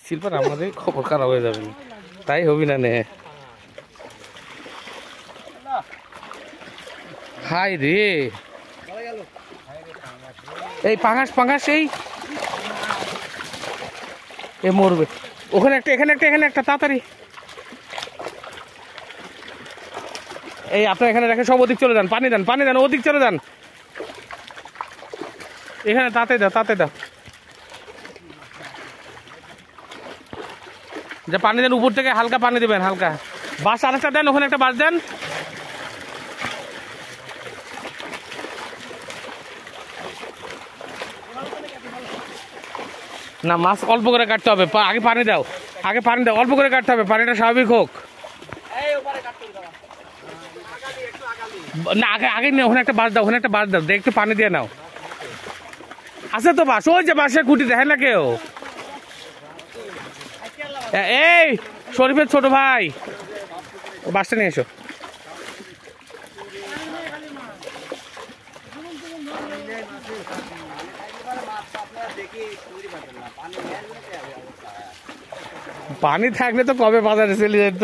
শিল্পার আমাদের খবর খারাপ হয়ে যাবে, তাই হবি না নে। হাই রে, এই পাঙাশ পাঙাশ এই এ মরবে। ওখানে একটা, এখানে একটা, এখানে একটা, তাড়াতাড়ি। এই আপনার এখানে রেখে সব ওদিক চলে যান, পানি দেন, পানি দেন, ওদিক চলে যান। এখানে তাতে দাও, তাতে দাও, যে পানি দেন উপর থেকে, হালকা পানি দেবেন, হালকা। বাস আরেকটা দেন, ওখানে একটা বাস দেন। না, মাছ অল্প করে কাটতে হবে, আগে পানি দাও, আগে পানি দাও, অল্প করে কাটতে হবে, পানিটা স্বাভাবিক হোক। না আগে আগে নিয়ে ওখানে একটা বাস দাও, ওখানে একটা বাস দাও, একটু পানি দিয়ে নাও। আছে তো বাস, ওই যে বাসের খুঁটি দেখেন না কেউ। এই শরীফের ছোট ভাই, বাসটা নিয়ে এসো। পানি থাকলে তো কবে বাজারে চলে যেত।